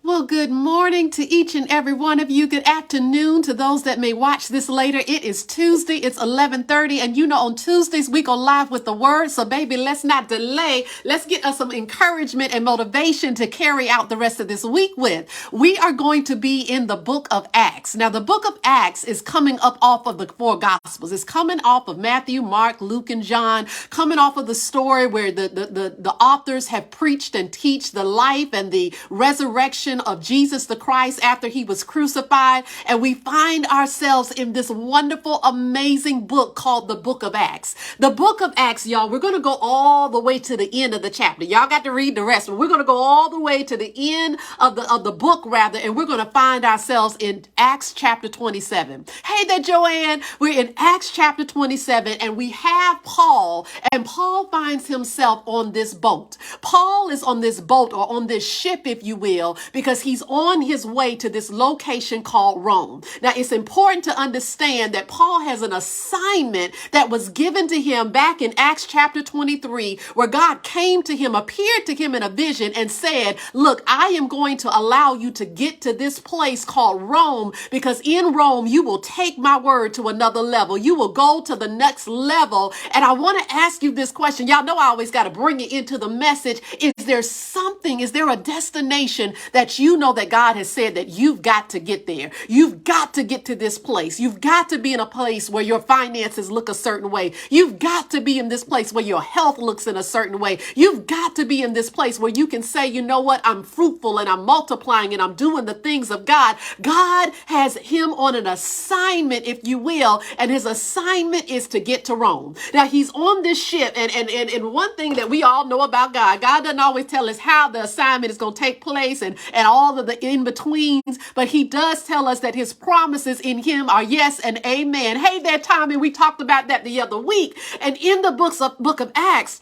Well, good morning to each and every one of you. Good afternoon to those that may watch this later. It is Tuesday. It's 11:30. And you know, on Tuesdays, we go live with the word. So baby, let's not delay. Let's get us some encouragement and motivation to carry out the rest of this week with. We are going to be in the book of Acts. Now, the book of Acts is coming up off of the four gospels. It's coming off of Matthew, Mark, Luke, and John, coming off of the story where the authors have preached and teach the life and the resurrection of Jesus the Christ after he was crucified. And we find ourselves in this wonderful, amazing book called the book of Acts. The book of Acts, y'all, we're going to go all the way to the end of the chapter. Y'all got to read the rest, but we're going to go all the way to the end of the book, rather, and we're going to find ourselves in Acts chapter 27. Hey there, Joanne. We're in Acts chapter 27, and we have Paul, and Paul finds himself on this boat. Paul is on this boat, or on this ship, if you will, because he's on his way to this location called Rome. Now, it's important to understand that Paul has an assignment that was given to him back in Acts chapter 23, where God came to him, appeared to him in a vision and said, look, I am going to allow you to get to this place called Rome, because in Rome, you will take my word to another level. You will go to the next level. And I want to ask you this question. Y'all know I always got to bring it into the message. Is there a destination that you know that God has said that you've got to get there? You've got to get to this place. You've got to be in a place where your finances look a certain way. You've got to be in this place where your health looks in a certain way. You've got to be in this place where you can say, you know what? I'm fruitful and I'm multiplying and I'm doing the things of God. God has him on an assignment, if you will, and his assignment is to get to Rome. Now, he's on this ship, and one thing that we all know about God doesn't always tell us how the assignment is going to take place and all of the in-betweens, but he does tell us that his promises in him are yes and amen. Hey there, Tommy, we talked about that the other week. And in the book of Acts,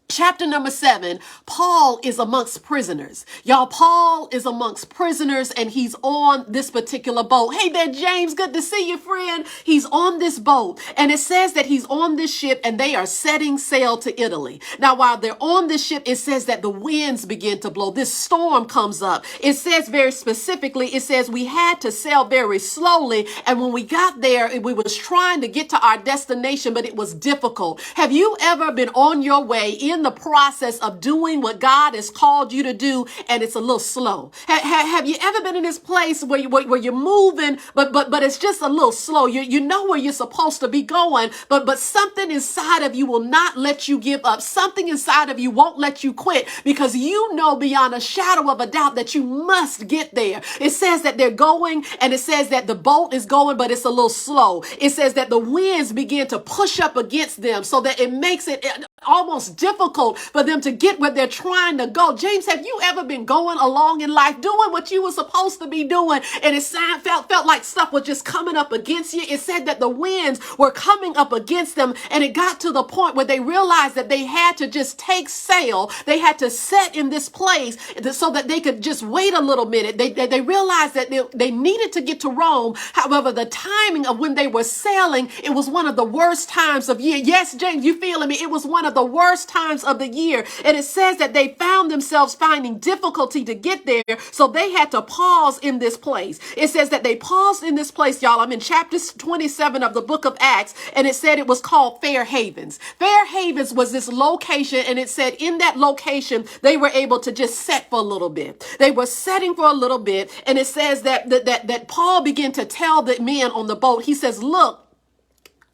chapter number 7, Paul is amongst prisoners. Y'all, Paul is amongst prisoners, and he's on this particular boat. Hey there, James. Good to see you, friend. He's on this boat, and it says that he's on this ship, and they are setting sail to Italy. Now, while they're on this ship, it says that the winds begin to blow. This storm comes up. It says very specifically, it says we had to sail very slowly, and when we got there, we was trying to get to our destination, but it was difficult. Have you ever been on your way in the process of doing what God has called you to do, and it's a little slow? Have you ever been in this place where you're moving, but it's just a little slow? You know where you're supposed to be going, but something inside of you will not let you give up. Something inside of you won't let you quit, because you know beyond a shadow of a doubt that you must get there. It says that they're going, and it says that the boat is going, but it's a little slow. It says that the winds begin to push up against them, so that it makes it almost difficult for them to get where they're trying to go. James, have you ever been going along in life doing what you were supposed to be doing, and it felt like stuff was just coming up against you? It said that the winds were coming up against them, and it got to the point where they realized that they had to just take sail. They had to set in this place so that they could just wait a little minute. They realized that they needed to get to Rome. However, the timing of when they were sailing, it was one of the worst times of year. Yes, James, you feeling me? It was one of the worst times of the year. And it says that they found themselves finding difficulty to get there, so they had to pause in this place. It says that they paused in this place, y'all. I'm in chapter 27 of the book of Acts, and it said it was called Fair Havens. Fair Havens was this location, and it said in that location, they were able to just set for a little bit. They were setting for a little bit, and it says that Paul began to tell the men on the boat, he says, look,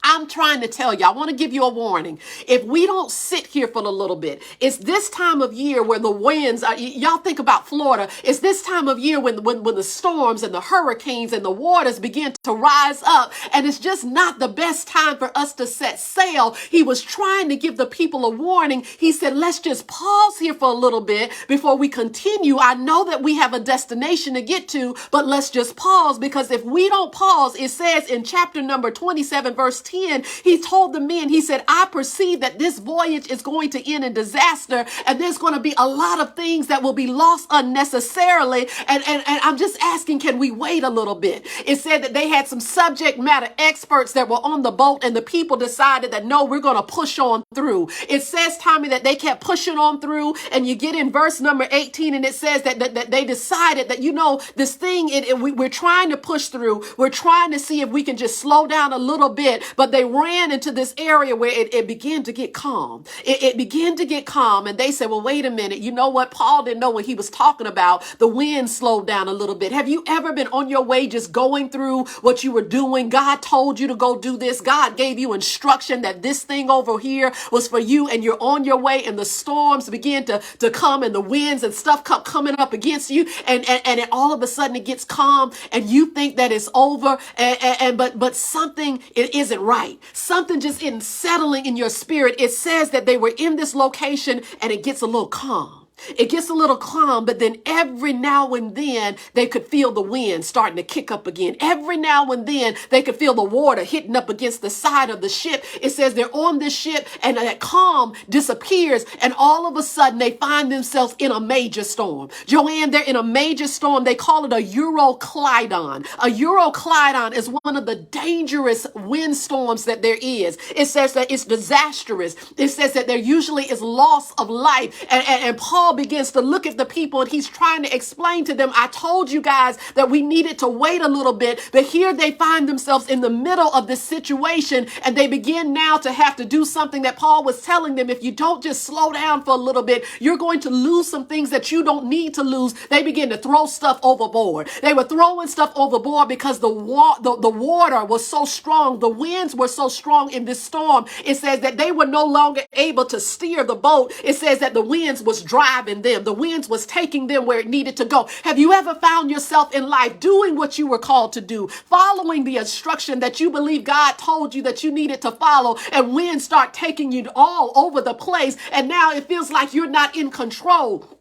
I'm trying to tell you, I want to give you a warning. If we don't sit here for a little bit, it's this time of year where the winds are, y'all think about Florida. It's this time of year when the storms and the hurricanes and the waters begin to rise up, and it's just not the best time for us to set sail. He was trying to give the people a warning. He said, let's just pause here for a little bit before we continue. I know that we have a destination to get to, but let's just pause, because if we don't pause, it says in chapter number 27, verse 10, 10, he told the men, he said, I perceive that this voyage is going to end in disaster, and there's going to be a lot of things that will be lost unnecessarily. And I'm just asking, can we wait a little bit? It said that they had some subject matter experts that were on the boat, and the people decided that no, we're going to push on through. It says, Tommy, that they kept pushing on through, and you get in verse number 18, and it says that they decided that, you know, this thing, we're trying to push through. We're trying to see if we can just slow down a little bit, but they ran into this area where it began to get calm. It began to get calm, and they said, well, wait a minute. You know what? Paul didn't know what he was talking about. The wind slowed down a little bit. Have you ever been on your way just going through what you were doing? God told you to go do this. God gave you instruction that this thing over here was for you, and you're on your way, and the storms begin to come, and the winds and stuff come coming up against you, and it, all of a sudden it gets calm, and you think that it's over, but something, it isn't right. Something just isn't settling in your spirit. It says that they were in this location, and it gets a little calm. It gets a little calm, but then every now and then they could feel the wind starting to kick up again. Every now and then they could feel the water hitting up against the side of the ship. It says they're on this ship, and that calm disappears, and all of a sudden they find themselves in a major storm. Joanne, they're in a major storm. They call it a Euroclydon. A Euroclydon is one of the dangerous windstorms that there is. It says that it's disastrous. It says that there usually is loss of life, and Paul begins to look at the people, and he's trying to explain to them, I told you guys that we needed to wait a little bit, but here they find themselves in the middle of this situation, and they begin now to have to do something that Paul was telling them. If you don't just slow down for a little bit, you're going to lose some things that you don't need to lose. They begin to throw stuff overboard. They were throwing stuff overboard because the water was so strong. The winds were so strong in this storm. It says that they were no longer able to steer the boat. It says that the winds was driving them. The winds was taking them where it needed to go. Have you ever found yourself in life doing what you were called to do, following the instruction that you believe God told you that you needed to follow, and winds start taking you all over the place, and now it feels like you're not in control?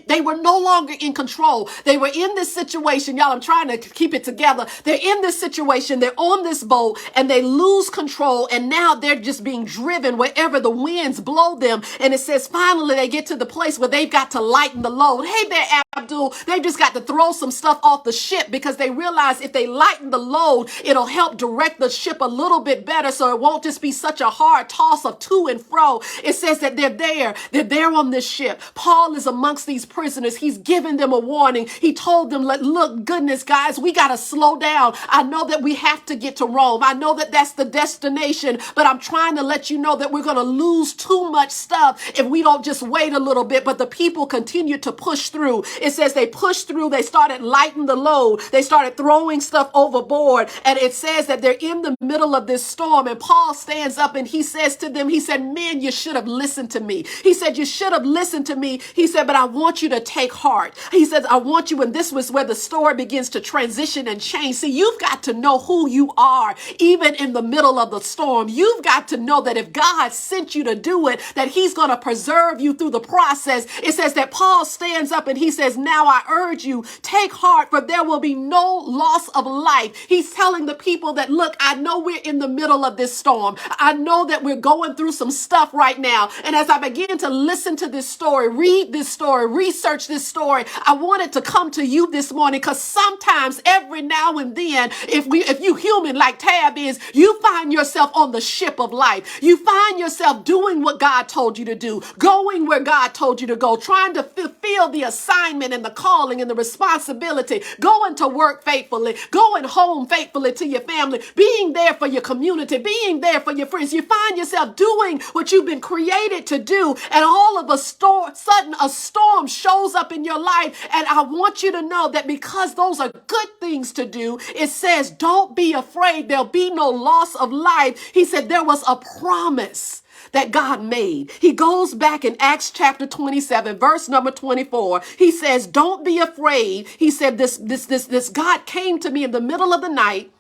They were no longer in control. They were in this situation. Y'all, I'm trying to keep it together. They're in this situation. They're on this boat, and they lose control. And now they're just being driven wherever the winds blow them. And it says finally they get to the place where they've got to lighten the load. Hey there, Abdul. They just got to throw some stuff off the ship because they realize if they lighten the load, it'll help direct the ship a little bit better, so it won't just be such a hard toss of to and fro. It says that they're there. They're there on this ship. Paul is amongst these prisoners. He's given them a warning. He told them, look, goodness, guys, we got to slow down. I know that we have to get to Rome. I know that that's the destination, but I'm trying to let you know that we're going to lose too much stuff if we don't just wait a little bit. But the people continued to push through. It says they pushed through. They started lightening the load. They started throwing stuff overboard. And it says that they're in the middle of this storm. And Paul stands up and he says to them, he said, men, you should have listened to me. He said, you should have listened to me. He said, but I want you to take heart. He says, I want you, and this was where the story begins to transition and change. See, you've got to know who you are, even in the middle of the storm. You've got to know that if God sent you to do it, that he's going to preserve you through the process. It says that Paul stands up and he says, now I urge you, take heart, for there will be no loss of life. He's telling the people that, look, I know we're in the middle of this storm. I know that we're going through some stuff right now. And as I begin to listen to this story, read this story, research this story, I wanted to come to you this morning because sometimes, every now and then, if you human like Tab is, you find yourself on the ship of life. You find yourself doing what God told you to do, going where God told you to go, trying to fulfill the assignment and the calling and the responsibility, going to work faithfully, going home faithfully to your family, being there for your community, being there for your friends. You find yourself doing what you've been created to do, and all of a sudden a storm shows up in your life. And I want you to know that because those are good things to do, it says, don't be afraid. There'll be no loss of life. He said there was a promise that God made. He goes back in Acts chapter 27, verse number 24. He says, don't be afraid. He said, this God came to me in the middle of the night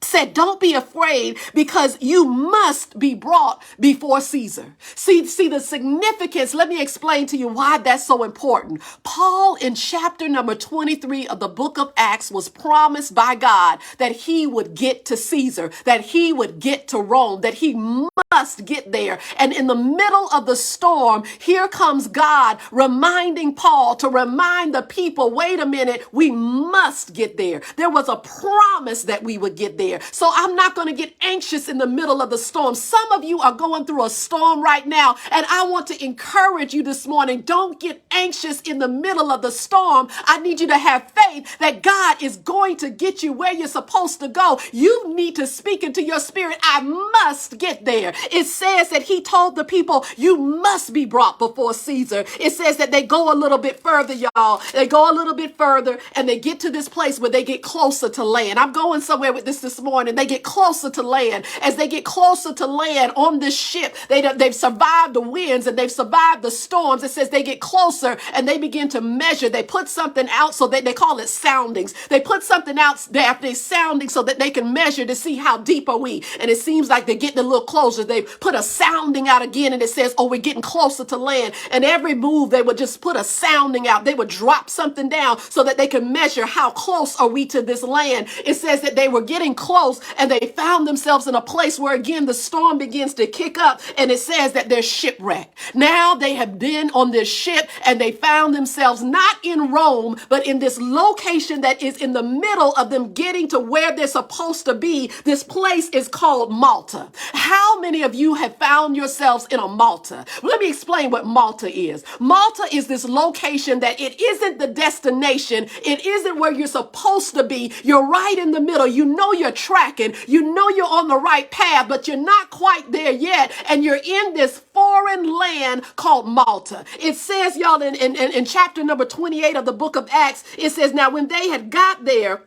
said, don't be afraid because you must be brought before Caesar. See the significance. Let me explain to you why that's so important. Paul in chapter number 23 of the book of Acts was promised by God that he would get to Caesar, that he would get to Rome, that he must get there. And in the middle of the storm, here comes God reminding Paul to remind the people, wait a minute, we must get there. There was a promise that we would get there. So I'm not going to get anxious in the middle of the storm. Some of you are going through a storm right now, and I want to encourage you this morning. Don't get anxious in the middle of the storm. I need you to have faith that God is going to get you where you're supposed to go. You need to speak into your spirit, I must get there. It says that he told the people, you must be brought before Caesar. It says that they go a little bit further, y'all. They go a little bit further, and they get to this place where they get closer to land. I'm going somewhere with this morning. They get closer to land. As they get closer to land on this ship, they've survived the winds and they've survived the storms. It says they get closer and they begin to measure. They put something out so that they call it soundings. They put something out there after they sounding so that they can measure to see how deep are we. And it seems like they're getting a little closer. They put a sounding out again and it says, oh, we're getting closer to land. And every move, they would just put a sounding out. They would drop something down so that they can measure how close are we to this land. It says that they were getting close and they found themselves in a place where again the storm begins to kick up, and it says that they're shipwrecked. Now they have been on this ship and they found themselves not in Rome, but in this location that is in the middle of them getting to where they're supposed to be. This place is called Malta. How many of you have found yourselves in a Malta? Let me explain what Malta is. Malta is this location that it isn't the destination. It isn't where you're supposed to be. You're right in the middle. You know you're tracking. You know you're on the right path, but you're not quite there yet. And you're in this foreign land called Malta. It says, y'all, in chapter number 28 of the book of Acts, it says, now when they had got there,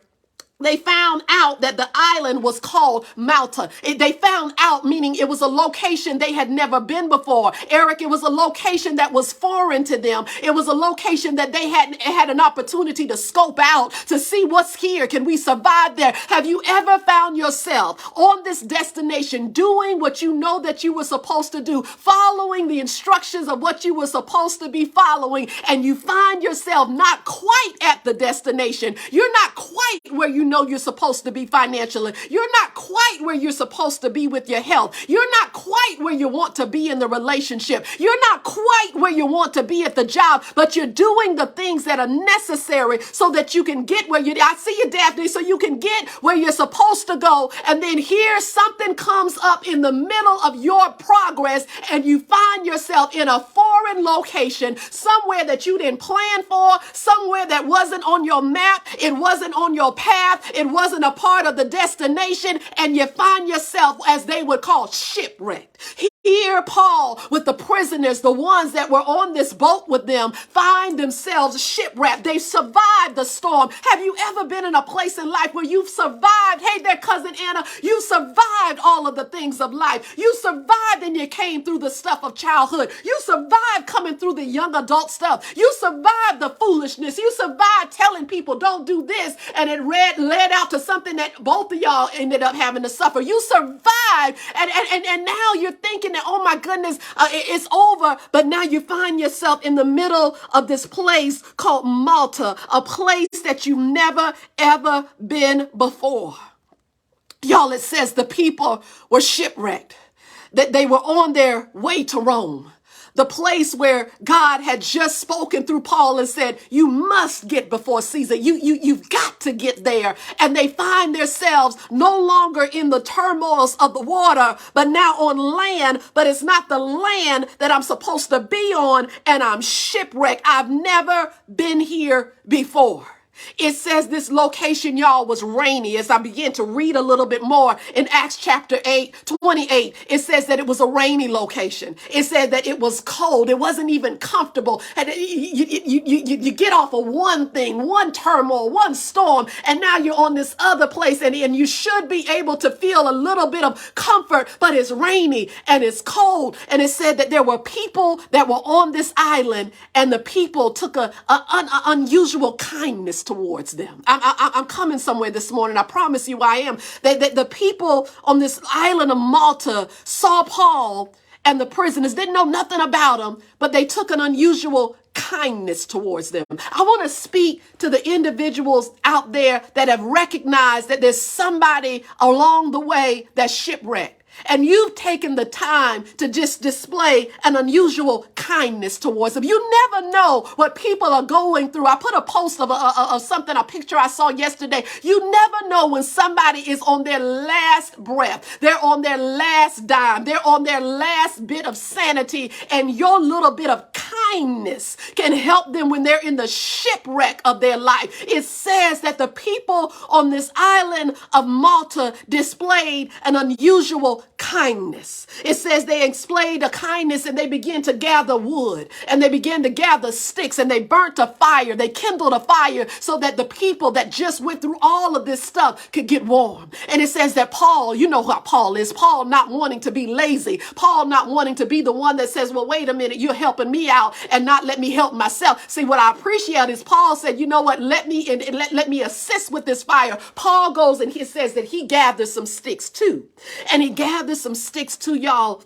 they found out that the island was called Malta. They found out, meaning it was a location they had never been before. Eric, it was a location that was foreign to them. It was a location that they hadn't had an opportunity to scope out, to see what's here. Can we survive there? Have you ever found yourself on this destination doing what you know that you were supposed to do, following the instructions of what you were supposed to be following, and you find yourself not quite at the destination? You're not quite where you know you're supposed to be financially. You're not quite where you're supposed to be with your health. You're not quite where you want to be in the relationship. You're not quite where you want to be at the job, but you're doing the things that are necessary so that you can get where I see you, Daphne, so you can get where you're supposed to go. And then here something comes up in the middle of your progress and you find yourself in a foreign location, somewhere that you didn't plan for, somewhere that wasn't on your map. It wasn't on your path. It wasn't a part of the destination, and you find yourself, as they would call, shipwrecked. Here, Paul, with the prisoners, the ones that were on this boat with them, find themselves shipwrecked. They survived the storm. Have you ever been in a place in life where you've survived? Hey there, cousin Anna, you survived all of the things of life. You survived and you came through the stuff of childhood. You survived coming through the young adult stuff. You survived the foolishness. You survived telling people don't do this, and it led out to something that both of y'all ended up having to suffer. You survived, and now you're thinking that, oh my goodness, it's over. But now you find yourself in the middle of this place called Malta, a place that you've never, ever been before. Y'all, it says the people were shipwrecked, that they were on their way to Rome, the place where God had just spoken through Paul and said, you must get before Caesar. You've got to get there. And they find themselves no longer in the turmoils of the water, but now on land. But it's not the land that I'm supposed to be on, and I'm shipwrecked. I've never been here before. It says this location, y'all, was rainy. As I begin to read a little bit more in Acts chapter 28, it says that it was a rainy location. It said that it was cold. It wasn't even comfortable. And you get off of one thing, one turmoil, one storm, and now you're on this other place, and you should be able to feel a little bit of comfort, but it's rainy and it's cold. And it said that there were people that were on this island, and the people took an unusual kindness towards them. I'm coming somewhere this morning. I promise you I am. The people on this island of Malta saw Paul and the prisoners, didn't know nothing about him, but they took an unusual kindness towards them. I want to speak to the individuals out there that have recognized that there's somebody along the way that's shipwrecked. And you've taken the time to just display an unusual kindness towards them. You never know what people are going through. I put a post of something, a picture I saw yesterday. You never know when somebody is on their last breath. They're on their last dime. They're on their last bit of sanity. And your little bit of kindness can help them when they're in the shipwreck of their life. It says that the people on this island of Malta displayed an unusual kindness. It says they displayed a kindness and they began to gather wood and they began to gather sticks and they burnt a fire. They kindled a fire so that the people that just went through all of this stuff could get warm. And it says that Paul, you know how Paul is. Paul not wanting to be lazy. Paul not wanting to be the one that says, well, wait a minute, you're helping me out and not let me help myself. See, what I appreciate is Paul said, you know what, let me assist with this fire. Paul goes and he says that he gathers some sticks too. And he gathers some sticks too, y'all,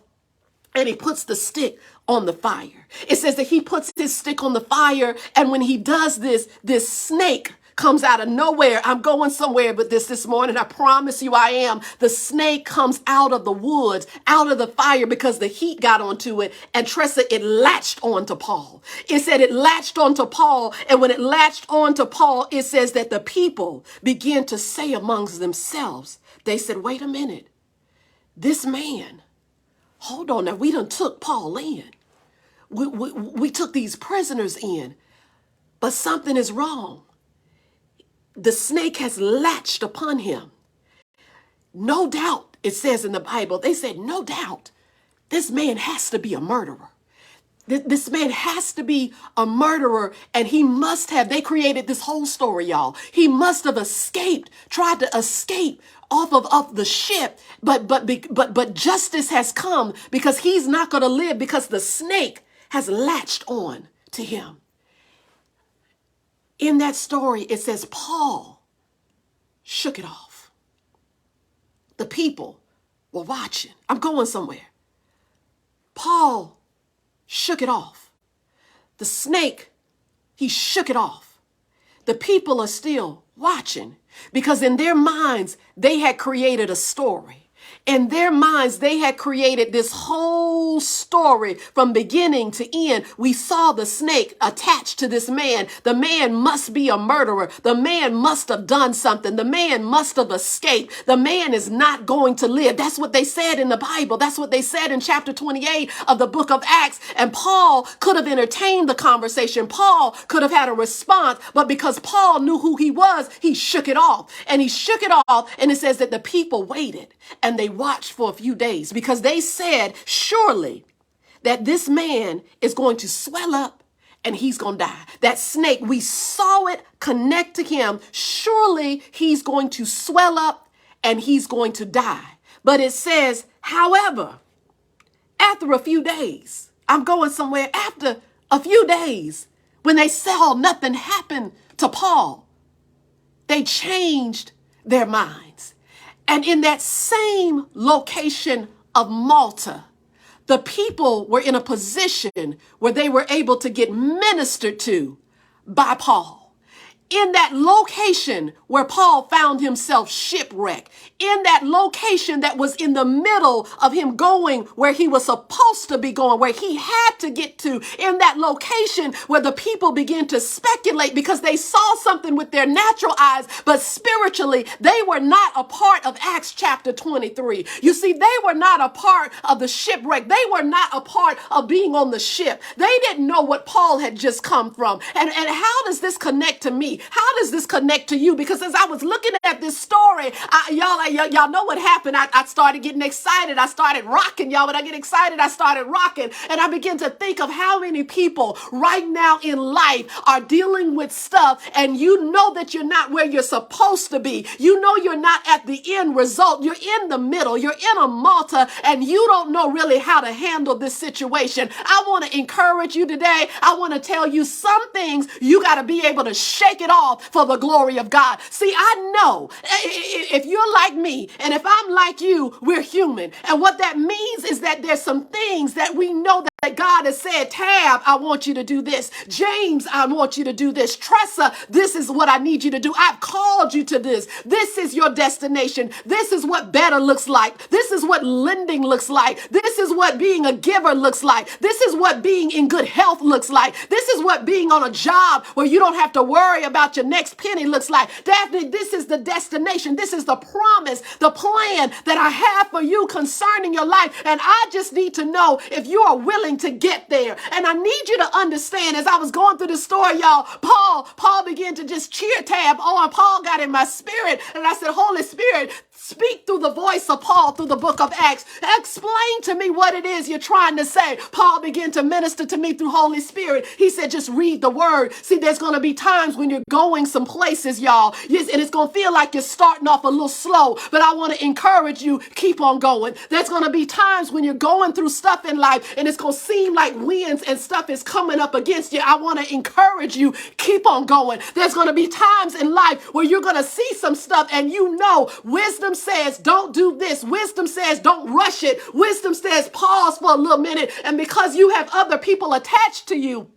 and he puts the stick on the fire. It says that he puts his stick on the fire, and when he does this snake comes out of nowhere. I'm going somewhere with this morning. I promise you I am. The snake comes out of the woods, out of the fire, because the heat got onto it. And Tressa, it latched onto Paul. It said it latched onto Paul. And when it latched onto Paul, it says that the people began to say amongst themselves, they said, wait a minute. This man, hold on now, we done took Paul in. We took these prisoners in, but something is wrong. The snake has latched upon him. No doubt, it says in the Bible, they said, no doubt, this man has to be a murderer. This man has to be a murderer, and he must have, they created this whole story, y'all. He must have escaped, tried to escape off of the ship, but justice has come because he's not going to live because the snake has latched on to him. In that story, it says Paul shook it off. The people were watching. I'm going somewhere. Paul shook it off. The snake, he shook it off. The people are still watching because in their minds, they had created a story. In their minds, they had created this whole story from beginning to end. We saw the snake attached to this man. The man must be a murderer. The man must have done something. The man must have escaped. The man is not going to live. That's what they said in the Bible. That's what they said in chapter 28 of the book of Acts. And Paul could have entertained the conversation. Paul could have had a response, but because Paul knew who he was, he shook it off. And he shook it off. And it says that the people waited and they watched for a few days because they said, surely that this man is going to swell up and he's going to die. That snake, we saw it connect to him. Surely he's going to swell up and he's going to die. But it says, however, after a few days, I'm going somewhere, after a few days, when they saw nothing happen to Paul, they changed their minds. And in that same location of Malta, the people were in a position where they were able to get ministered to by Paul. In that location where Paul found himself shipwrecked, in that location that was in the middle of him going where he was supposed to be going, where he had to get to, in that location where the people began to speculate because they saw something with their natural eyes, but spiritually, they were not a part of Acts chapter 23. You see, they were not a part of the shipwreck. They were not a part of being on the ship. They didn't know what Paul had just come from. And how does this connect to me? How does this connect to you? Because as I was looking at this story, y'all know what happened. I started getting excited. I started rocking, y'all. When I get excited, I started rocking. And I began to think of how many people right now in life are dealing with stuff, and you know that you're not where you're supposed to be. You know you're not at the end result. You're in the middle. You're in a Malta, and you don't know really how to handle this situation. I want to encourage you today. I want to tell you some things you got to be able to shake it it off for the glory of God. See, I know if you're like me and if I'm like you, we're human. And what that means is that there's some things that we know that God has said, Tab, I want you to do this. James, I want you to do this. Tressa, this is what I need you to do. I've called you to this. This is your destination. This is what better looks like. This is what lending looks like. This is what being a giver looks like. This is what being in good health looks like. This is what being on a job where you don't have to worry about your next penny looks like. Daphne, this is the destination. This is the promise, the plan that I have for you concerning your life. And I just need to know if you are willing to get there. And I need you to understand, as I was going through the story, y'all, Paul began to just cheer Tab on. Paul got in my spirit. And I said, Holy Spirit, speak through the voice of Paul through the book of Acts. Explain to me what it is you're trying to say. Paul began to minister to me through Holy Spirit. He said, just read the word. See, there's going to be times when you're going some places, y'all. Yes, and it's going to feel like you're starting off a little slow, but I want to encourage you, keep on going. There's going to be times when you're going through stuff in life and it's going to seem like winds and stuff is coming up against you. I want to encourage you, keep on going. There's going to be times in life where you're going to see some stuff and you know wisdom says don't do this. Wisdom says don't rush it. Wisdom says pause for a little minute. And because you have other people attached to you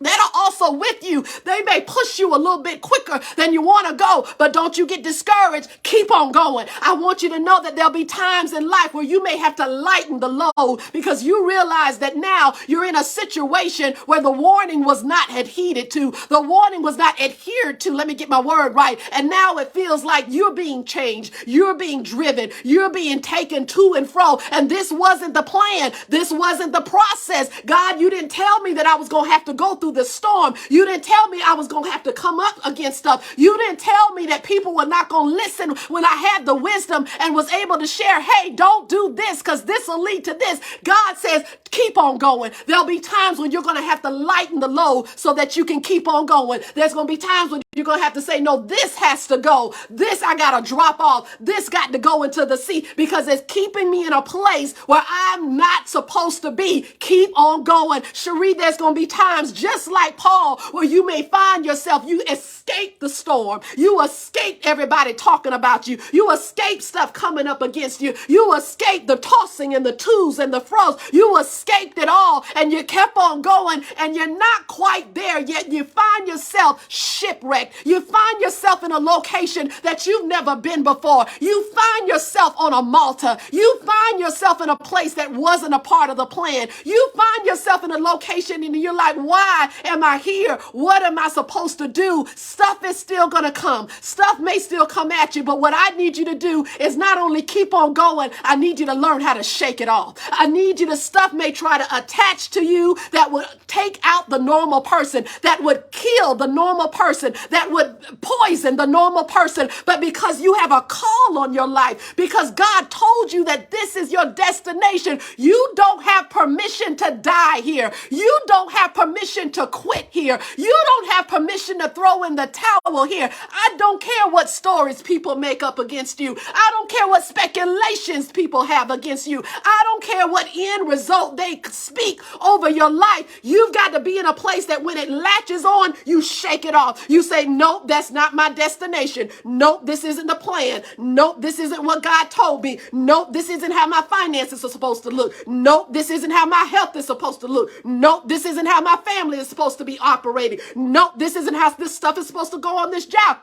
that are also with you, they may push you a little bit quicker than you want to go, but don't you get discouraged. Keep on going. I want you to know that there'll be times in life where you may have to lighten the load because you realize that now you're in a situation where the warning was not adhered to. The warning was not adhered to. Let me get my word right. And now it feels like you're being changed. You're being driven. You're being taken to and fro. And this wasn't the plan. This wasn't the process. God, you didn't tell me that I was going to have to go through the storm. You didn't tell me I was going to have to come up against stuff. You didn't tell me that people were not going to listen when I had the wisdom and was able to share, hey, don't do this because this will lead to this. God says, keep on going. There'll be times when you're going to have to lighten the load so that you can keep on going. There's going to be times when you're going to have to say, no, this has to go. This I got to drop off. This got to go into the sea because it's keeping me in a place where I'm not supposed to be. Keep on going. Cherie, there's going to be times just like Paul where you may find yourself, you escape the storm. You escape everybody talking about you. You escape stuff coming up against you. You escape the tossing and the twos and the fro's. You escaped it all and you kept on going and you're not quite there yet. You find yourself shipwrecked. You find yourself in a location that you've never been before. You find yourself on a Malta. You find yourself in a place that wasn't a part of the plan. You find yourself in a location and you're like, why am I here? What am I supposed to do? Stuff is still going to come. Stuff may still come at you, but what I need you to do is not only keep on going, I need you to learn how to shake it off. I need you to, stuff may try to attach to you that would take out the normal person, that would kill the normal person, that would poison the normal person. But because you have a call on your life, because God told you that this is your destination, you don't have permission to die here. You don't have permission to quit here. You don't have permission to throw in the towel here. I don't care what stories people make up against you. I don't care what speculations people have against you. I don't care what end result they speak over your life. You've got to be in a place that when it latches on, you shake it off. You say, nope, that's not my destination. Nope, this isn't the plan. Nope, this isn't what God told me. Nope, this isn't how my finances are supposed to look. Nope, this isn't how my health is supposed to look. Nope, this isn't how my family is supposed to be operating. Nope, this isn't how this stuff is supposed to go on this job.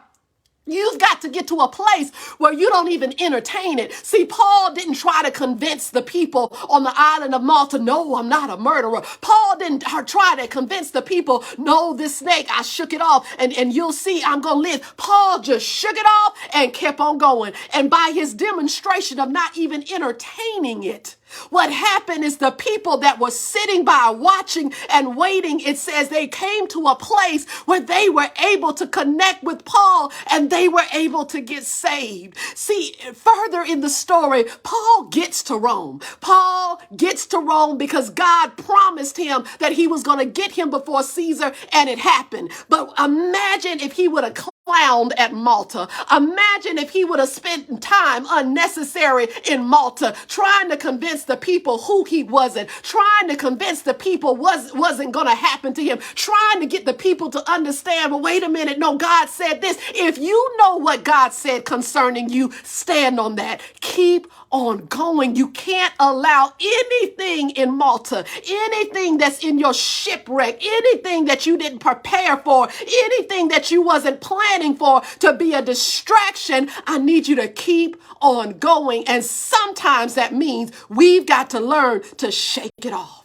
You've got to get to a place where you don't even entertain it. See, Paul didn't try to convince the people on the island of Malta, no, I'm not a murderer. Paul didn't try to convince the people, no, this snake, I shook it off and you'll see I'm going to live. Paul just shook it off and kept on going. And by his demonstration of not even entertaining it, what happened is the people that were sitting by watching and waiting, it says they came to a place where they were able to connect with Paul and they were able to get saved. See, further in the story, Paul gets to Rome. Paul gets to Rome because God promised him that he was going to get him before Caesar, and it happened. But imagine if he would have clowned at Malta. Imagine if he would have spent time unnecessary in Malta trying to convince the people who he wasn't, trying to convince the people wasn't going to happen to him, trying to get the people to understand, well, wait a minute, no, God said this. If you know what God said concerning you, stand on that. Keep on going. You can't allow anything in Malta, anything that's in your shipwreck, anything that you didn't prepare for, anything that you wasn't planning for to be a distraction. I need you to keep on going. And sometimes that means we've got to learn to shake it off.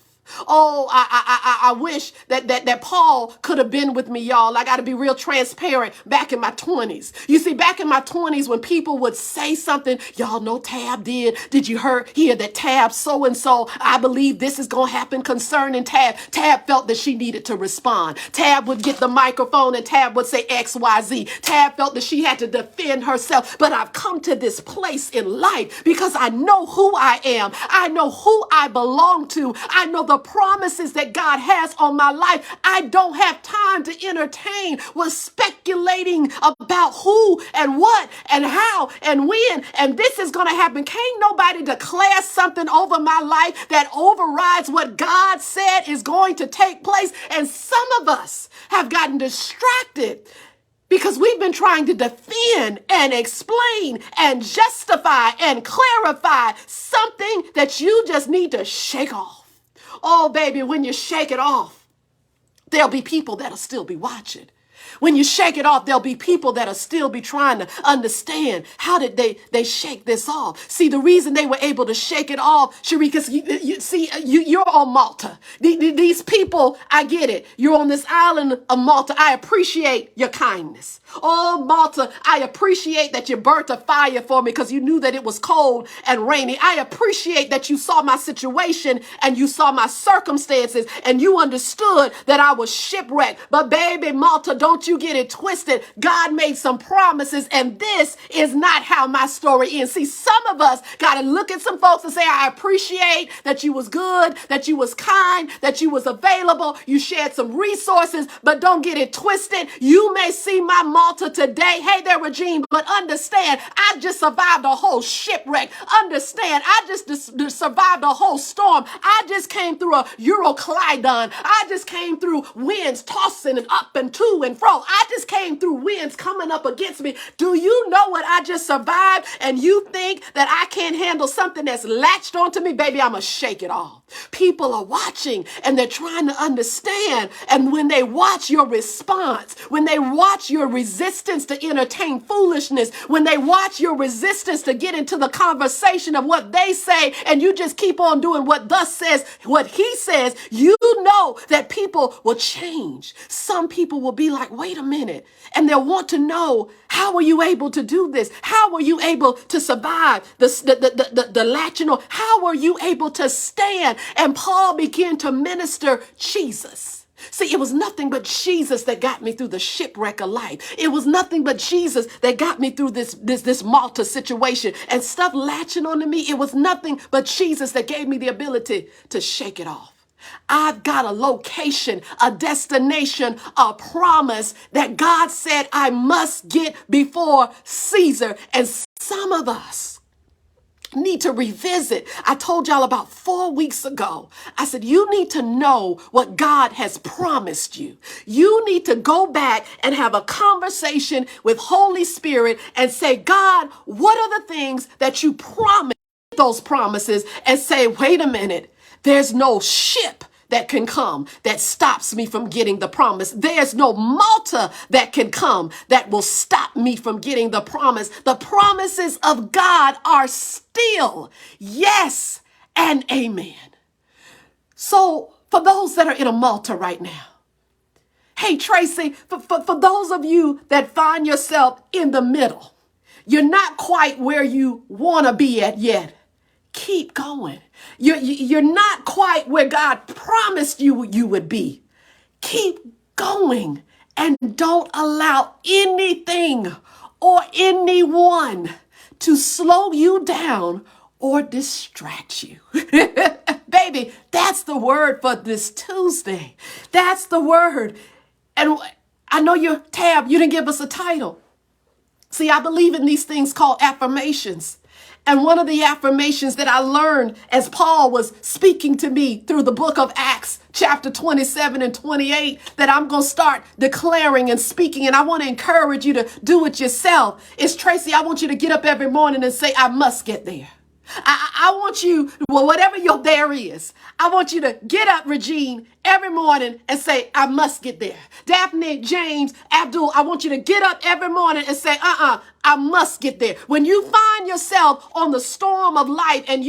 Oh, I wish that Paul could have been with me, y'all. I got to be real transparent. Back in my 20s, you see, back in my 20s, when people would say something, y'all know Tab did. Did you hear that Tab so and so? I believe this is gonna happen concerning Tab. Tab felt that she needed to respond. Tab would get the microphone and Tab would say X, Y, Z. Tab felt that she had to defend herself. But I've come to this place in life because I know who I am. I know who I belong to. I know the promises that God has on my life. I don't have time to entertain with speculating about who and what and how and when and this is going to happen. Can't nobody declare something over my life that overrides what God said is going to take place. And some of us have gotten distracted because we've been trying to defend and explain and justify and clarify something that you just need to shake off. Oh, baby, when you shake it off, there'll be people that'll still be watching. When you shake it off, there'll be people that'll still be trying to understand how did they shake this off. See, the reason they were able to shake it off, Cherie, because you're on Malta. These people, I get it. You're on this island of Malta. I appreciate your kindness. Oh, Malta, I appreciate that you burnt a fire for me because you knew that it was cold and rainy. I appreciate that you saw my situation and you saw my circumstances and you understood that I was shipwrecked. But baby, Malta, don't you get it twisted. God made some promises and this is not how my story ends. See, some of us got to look at some folks and say, I appreciate that you was good, that you was kind, that you was available. You shared some resources, but don't get it twisted. You may see my Malta today. Hey there, Regine, but understand, I just survived a whole shipwreck. Understand, I just survived a whole storm. I just came through a Euroclydon. I just came through winds tossing and up and to and fro. I just came through winds coming up against me. Do you know what I just survived? And you think that I can't handle something that's latched onto me? Baby, I'm going to shake it off. People are watching and they're trying to understand. And when they watch your response, when they watch your resistance to entertain foolishness, when they watch your resistance to get into the conversation of what they say, and you just keep on doing what thus says, what he says, you know that people will change. Some people will be like, wait a minute. And they'll want to know, how were you able to do this? How were you able to survive the latching on? How were you able to stand? And Paul began to minister Jesus. See, it was nothing but Jesus that got me through the shipwreck of life. It was nothing but Jesus that got me through this Malta situation and stuff latching onto me. It was nothing but Jesus that gave me the ability to shake it off. I've got a location, a destination, a promise that God said I must get before Caesar. And some of us need to revisit. I told y'all about 4 weeks ago. I said, you need to know what God has promised you. You need to go back and have a conversation with Holy Spirit and say, God, what are the things that you promised, those promises, and say, wait a minute, there's no ship that can come that stops me from getting the promise. There's no Malta that can come that will stop me from getting the promise. The promises of God are still yes and amen. So for those that are in a Malta right now, hey, Tracy, for those of you that find yourself in the middle, you're not quite where you want to be at yet. Keep going. You're not quite where God promised you would be. Keep going and don't allow anything or anyone to slow you down or distract you. Baby, that's the word for this Tuesday. That's the word. And I know you're Tab. You didn't give us a title. See, I believe in these things called affirmations. And one of the affirmations that I learned as Paul was speaking to me through the book of Acts, chapter 27 and 28, that I'm going to start declaring and speaking. And I want to encourage you to do it yourself. Is, Tracy, I want you to get up every morning and say, I must get there. I want you, well, whatever your there is, I want you to get up, Regine, every morning and say, I must get there. Daphne, James, Abdul, I want you to get up every morning and say, I must get there. When you find yourself on the storm of life and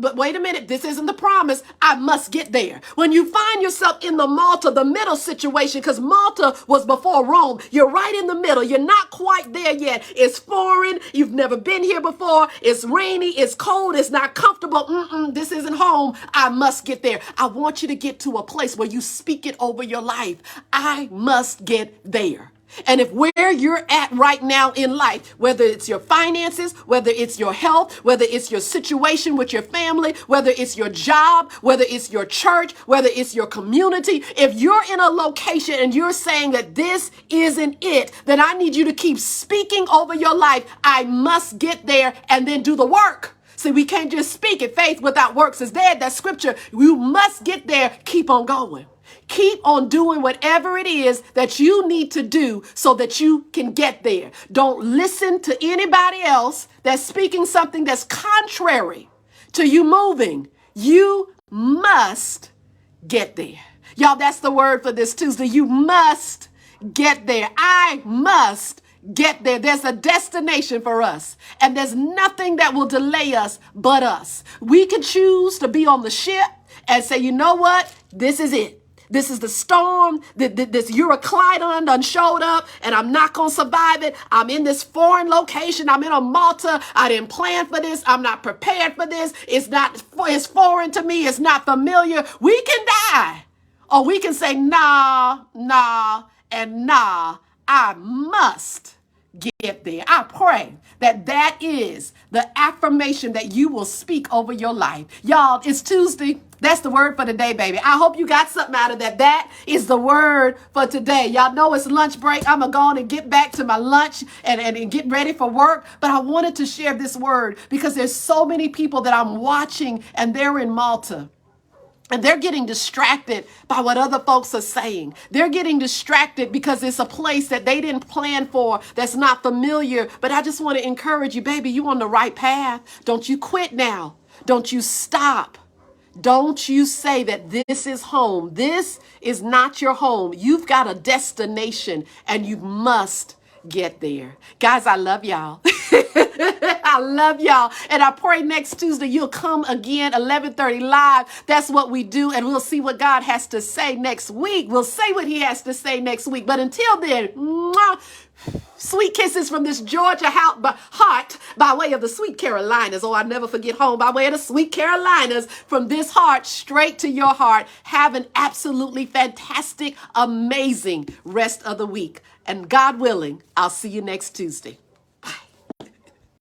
but wait a minute, this isn't the promise, I must get there. When you find yourself in the Malta, the middle situation, because Malta was before Rome, you're right in the middle. You're not quite there yet. It's foreign. You've never been here before. It's rainy. It's cold. It's not comfortable. This isn't home. I must get there. I want you to get to a place where you speak it over your life. I must get there. And if where you're at right now in life, whether it's your finances, whether it's your health, whether it's your situation with your family, whether it's your job, whether it's your church, whether it's your community, if you're in a location and you're saying that this isn't it, then I need you to keep speaking over your life. I must get there, and then do the work. See, we can't just speak it. Faith without works is dead. That's scripture. You must get there. Keep on going. Keep on doing whatever it is that you need to do so that you can get there. Don't listen to anybody else that's speaking something that's contrary to you moving. You must get there. Y'all, that's the word for this Tuesday. You must get there. I must get there. There's a destination for us, and there's nothing that will delay us but us. We can choose to be on the ship and say, you know what? This is it. This is the storm. This Euroclydon done showed up, and I'm not going to survive it. I'm in this foreign location. I'm in a Malta. I didn't plan for this. I'm not prepared for this. It's foreign to me. It's not familiar. We can die. Or we can say, nah, and nah. I must get there. I pray that that is the affirmation that you will speak over your life. Y'all, it's Tuesday. That's the word for today, baby. I hope you got something out of that. That is the word for today. Y'all know it's lunch break. I'm going to go on and get back to my lunch and get ready for work. But I wanted to share this word because there's so many people that I'm watching, and they're in Malta. And they're getting distracted by what other folks are saying. They're getting distracted because it's a place that they didn't plan for, that's not familiar. But I just want to encourage you, baby, you on the right path. Don't you quit now. Don't you stop. Don't you say that this is home. This is not your home. You've got a destination, and you must get there. Guys, I love y'all. I love y'all. And I pray next Tuesday you'll come again, 11:30 live. That's what we do. And we'll see what God has to say next week. We'll say what he has to say next week. But until then, mwah, sweet kisses from this Georgia heart by way of the Sweet Carolinas. Oh, I'll never forget home by way of the Sweet Carolinas. From this heart straight to your heart. Have an absolutely fantastic, amazing rest of the week. And God willing, I'll see you next Tuesday.